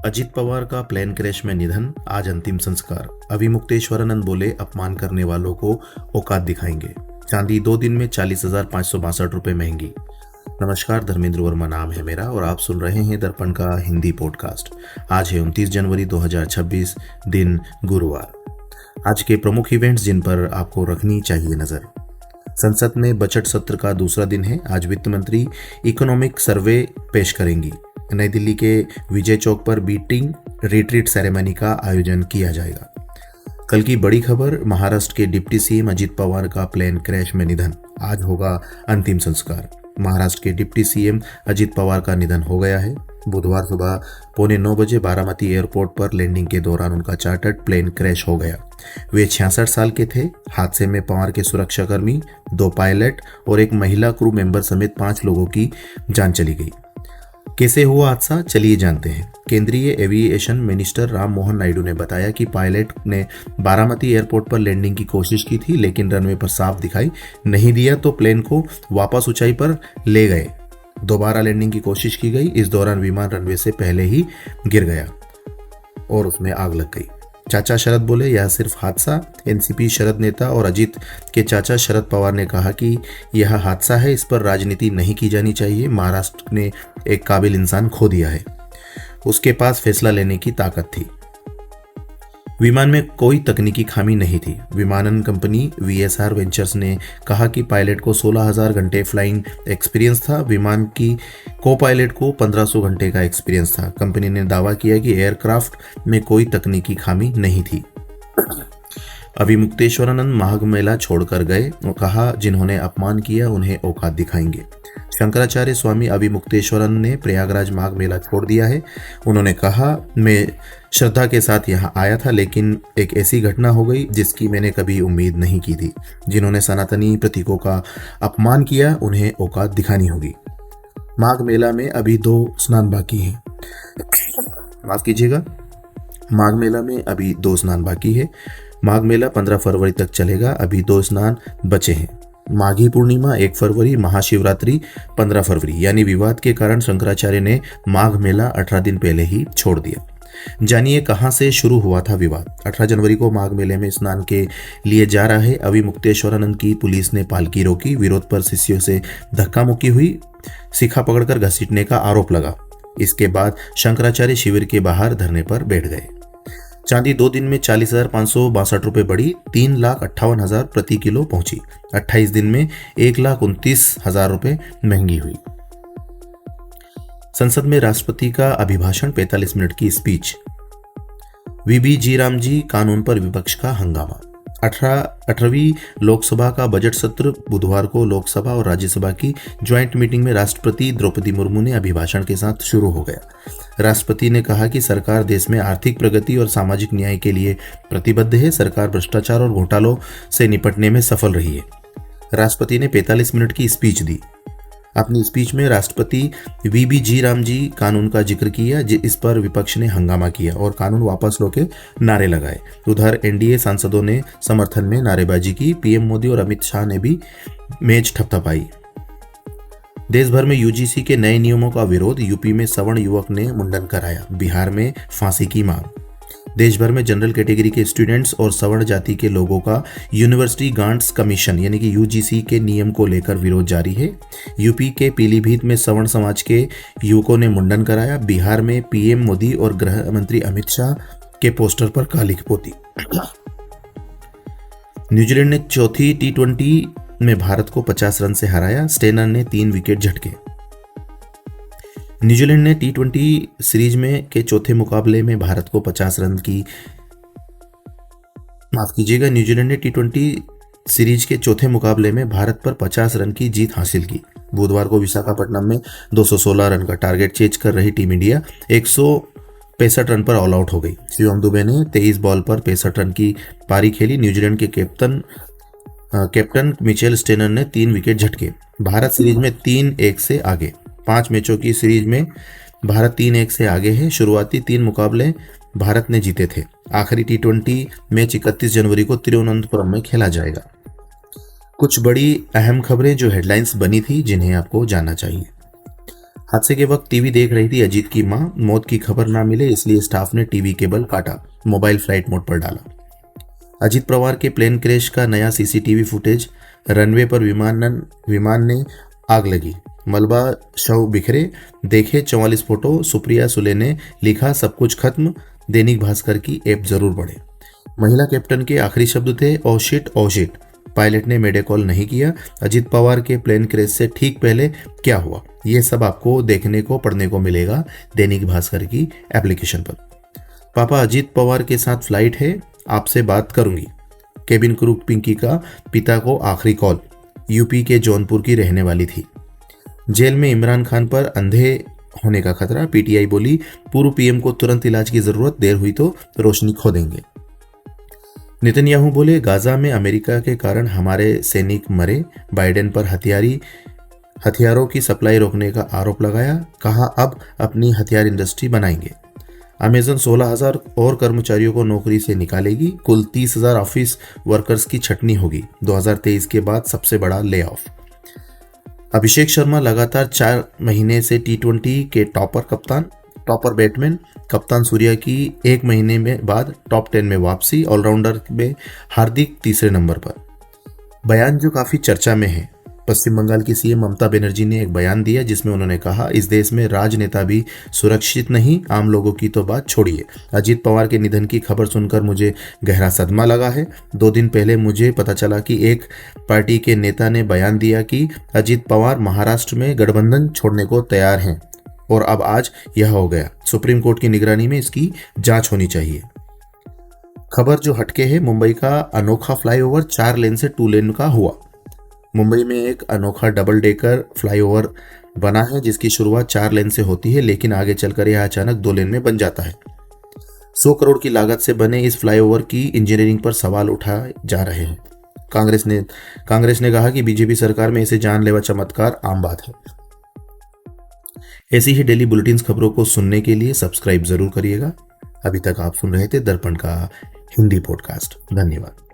अजित पवार का plane crash में निधन, आज अंतिम संस्कार। अविमुक्तेश्वरानंद बोले, अपमान करने वालों को औकात दिखाएंगे। चांदी 2 दिन में 40,562 रुपए महंगी। नमस्कार, धर्मेंद्र वर्मा नाम है मेरा और आप सुन रहे हैं दर्पण का हिंदी पॉडकास्ट। आज है 29 जनवरी 2026, दिन गुरुवार। आज के प्रमुख इवेंट्स जिन पर आपको रखनी चाहिए नजर। संसद में बजट सत्र का दूसरा दिन है। आज वित्त मंत्री इकोनॉमिक सर्वे पेश करेंगी। नई दिल्ली के विजय चौक पर बीटिंग रिट्रीट सेरेमनी का आयोजन किया जाएगा। कल की बड़ी खबर, महाराष्ट्र के डिप्टी सीएम अजित पवार का प्लेन क्रैश में निधन, आज होगा अंतिम संस्कार। महाराष्ट्र के डिप्टी सीएम अजित पवार का निधन हो गया है। बुधवार सुबह 8:45 बजे बारामती एयरपोर्ट पर लैंडिंग के दौरान उनका चार्टर्ड प्लेन क्रैश हो गया। वे 66 साल के थे। हादसे में पवार के सुरक्षाकर्मी, 2 पायलट और एक महिला क्रू मेंबर समेत 5 लोगों की जान चली गई। कैसे हुआ हादसा, चलिए जानते हैं। केंद्रीय एविएशन मिनिस्टर राम मोहन नायडू ने बताया कि पायलट ने बारामती एयरपोर्ट पर लैंडिंग की कोशिश की थी, लेकिन रनवे पर साफ दिखाई नहीं दिया तो प्लेन को वापस ऊंचाई पर ले गए। दोबारा लैंडिंग की कोशिश की गई। इस दौरान विमान रनवे से पहले ही गिर गया और उसमें आग लग गई। चाचा शरद बोले, यह सिर्फ हादसा। एनसीपी शरद नेता और अजित के चाचा शरद पवार ने कहा कि यह हादसा है, इस पर राजनीति नहीं की जानी चाहिए। महाराष्ट्र ने एक काबिल इंसान खो दिया है, उसके पास फैसला लेने की ताकत थी। विमान में कोई तकनीकी खामी नहीं थी। विमानन कंपनी वीएसआर वेंचर्स ने कहा कि पायलट को 16,000 घंटे फ्लाइंग एक्सपीरियंस था। विमान की को पायलट को 1500 घंटे का एक्सपीरियंस था। कंपनी ने दावा किया कि एयरक्राफ्ट में कोई तकनीकी खामी नहीं थी। अविमुक्तेश्वरानंद माघ मेला छोड़कर गए, कहा जिन्होंने अपमान किया उन्हें औकात दिखाएंगे। शंकराचार्य स्वामी अविमुक्तेश्वरानंद ने प्रयागराज माघ मेला छोड़ दिया है। उन्होंने कहा, मैं श्रद्धा के साथ यहाँ आया था, लेकिन एक ऐसी घटना हो गई जिसकी मैंने कभी उम्मीद नहीं की थी। जिन्होंने सनातनी प्रतीकों का अपमान किया उन्हें औकात दिखानी होगी। माघ मेला में अभी 2 स्नान बाकी हैं। माफ कीजिएगा, माघ मेला में अभी 2 स्नान बाकी है। माघ मेला 15 फरवरी तक चलेगा। अभी 2 स्नान बचे हैं। माघी पूर्णिमा 1 फरवरी, महाशिवरात्रि 15 फरवरी। यानी विवाद के कारण शंकराचार्य ने माघ मेला 18 दिन पहले ही छोड़ दिया। जानिए कहां से शुरू हुआ था विवाद। 18 जनवरी को माघ मेले में स्नान के लिए जा रहे अविमुक्तेश्वरानंद की पुलिस ने पालकी रोकी। विरोध पर शिष्यों से धक्का मुक्की हुई। शिखा पकड़कर घसीटने का आरोप लगा। इसके बाद शंकराचार्य शिविर के बाहर धरने पर बैठ गए। चांदी 2 दिन में 40,562 रुपए बढ़ी, 3,58,000 प्रति किलो पहुंची। 28 दिन में 1,29,000 रुपए महंगी हुई। संसद में राष्ट्रपति का अभिभाषण, 45 मिनट की स्पीच। वीबी जी राम जी कानून पर विपक्ष का हंगामा। 18वीं लोकसभा का बजट सत्र बुधवार को लोकसभा और राज्यसभा की ज्वाइंट मीटिंग में राष्ट्रपति द्रौपदी मुर्मू ने अभिभाषण के साथ शुरू हो गया। राष्ट्रपति ने कहा कि सरकार देश में आर्थिक प्रगति और सामाजिक न्याय के लिए प्रतिबद्ध है। सरकार भ्रष्टाचार और घोटालों से निपटने में सफल रही है। राष्ट्रपति ने 45 मिनट की स्पीच दी। अपनी स्पीच में राष्ट्रपति वीबी जी राम जी कानून का जिक्र किया। इस पर विपक्ष ने हंगामा किया और कानून वापस लो के नारे लगाए। उधर एनडीए सांसदों ने समर्थन में नारेबाजी की। पीएम मोदी और अमित शाह ने भी मेज थपथपाई। देश भर में यूजीसी के नए नियमों का विरोध। यूपी में सवर्ण युवक ने मुंडन कराया। बिहार में फांसी की मांग। देश भर में जनरल कैटेगरी के स्टूडेंट्स और सवर्ण जाति के लोगों का यूनिवर्सिटी ग्रांट्स कमीशन यानी कि यूजीसी के नियम को लेकर विरोध जारी है। यूपी के पीलीभीत में सवर्ण समाज के युवकों ने मुंडन कराया। बिहार में पीएम मोदी और गृह मंत्री अमित शाह के पोस्टर पर काली पोती। न्यूजीलैंड ने चौथी T20 में भारत को 50 रन से हराया। स्टेनर ने 3 विकेट झटके। न्यूजीलैंड ने T20 सीरीज में के चौथे मुकाबले में भारत को 50 रन की न्यूजीलैंड ने T20 सीरीज के चौथे मुकाबले में भारत पर 50 रन की जीत हासिल की। बुधवार को विशाखापट्टनम में 216 रन का टारगेट चेज कर रही टीम इंडिया 165 रन पर ऑल आउट हो गई। शिवम दुबे ने 23 बॉल पर 65 रन की पारी खेली। न्यूजीलैंड के कैप्टन मिचेल स्टेनर ने 3 विकेट झटके। भारत सीरीज में 3-1 से आगे। 5 मैचों की सीरीज में भारत 3-1 से आगे है। शुरुआती 3 मुकाबले भारत ने जीते थे। आखिरी T20 मैच 31 जनवरी को तिरुवनंतपुरम में खेला जाएगा। कुछ बड़ी अहम खबरें जो हेडलाइंस बनी थी जिन्हें आपको जानना चाहिए। हादसे के वक्त टीवी देख रही थी अजीत की मां। मौत की खबर ना मिले इसलिए स्टाफ ने टीवी केबल काटा, मोबाइल फ्लाइट मोड पर डाला। अजीत पवार के प्लेन क्रैश का नया सीसीटीवी फुटेज। रनवे पर विमान ने आग लगी, मलबा, शव बिखरे, देखे 44 फोटो। सुप्रिया सुले ने लिखा, सब कुछ खत्म। दैनिक भास्कर की ऐप जरूर पढ़े। महिला कैप्टन के आखिरी शब्द थे, oh shit oh shit. Pilot ने मेडे कॉल नहीं किया। अजीत पवार के प्लेन क्रैश से ठीक पहले क्या हुआ, ये सब आपको देखने को पढ़ने को मिलेगा दैनिक भास्कर की एप्लीकेशन पर। पापा अजीत पवार के साथ फ्लाइट है, आपसे बात करूंगी। केबिन क्रू पिंकी का पिता को आखिरी कॉल। यूपी के जौनपुर की रहने वाली थी। जेल में इमरान खान पर अंधे होने का खतरा। पीटीआई बोली, पूर्व पीएम को तुरंत इलाज की जरूरत, देर हुई तो रोशनी खो देंगे। नेतन्याहू बोले, गाजा में अमेरिका के कारण हमारे सैनिक मरे। बाइडेन पर हथियारों की सप्लाई रोकने का आरोप लगाया। कहा, अब अपनी हथियार इंडस्ट्री बनाएंगे। अमेजन 16,000 और कर्मचारियों को नौकरी से निकालेगी। कुल 30,000 ऑफिस वर्कर्स की छटनी होगी। 2023 के बाद सबसे बड़ा ले ऑफ। अभिषेक शर्मा लगातार 4 महीने से T20 के टॉपर बैट्समैन। कप्तान सूर्या की 1 महीने में बाद टॉप 10 में वापसी। ऑलराउंडर में हार्दिक तीसरे नंबर पर। बयान जो काफी चर्चा में है। पश्चिम बंगाल की सीएम ममता बनर्जी ने एक बयान दिया जिसमें उन्होंने कहा, इस देश में राजनेता भी सुरक्षित नहीं, आम लोगों की तो बात छोड़िए। अजीत पवार के निधन की खबर सुनकर मुझे गहरा सदमा लगा है। 2 दिन पहले मुझे पता चला कि एक पार्टी के नेता ने बयान दिया कि अजीत पवार महाराष्ट्र में गठबंधन छोड़ने को तैयार हैं, और अब आज यह हो गया। सुप्रीम कोर्ट की निगरानी में इसकी जांच होनी चाहिए। खबर जो हटके है, मुंबई का अनोखा फ्लाईओवर 4 लेन से 2 लेन का हुआ। मुंबई में एक अनोखा डबल डेकर फ्लाईओवर बना है जिसकी शुरुआत 4 लेन से होती है, लेकिन आगे चलकर यह अचानक 2 लेन में बन जाता है। 100 करोड़ की लागत से बने इस फ्लाईओवर की इंजीनियरिंग पर सवाल उठाए जा रहे हैं। कांग्रेस ने कहा कि बीजेपी सरकार में ऐसे जानलेवा चमत्कार आम बात है। ऐसी ही डेली बुलेटिन खबरों को सुनने के लिए सब्सक्राइब जरूर करिएगा। अभी तक आप सुन रहे थे दर्पण का हिंदी पॉडकास्ट। धन्यवाद।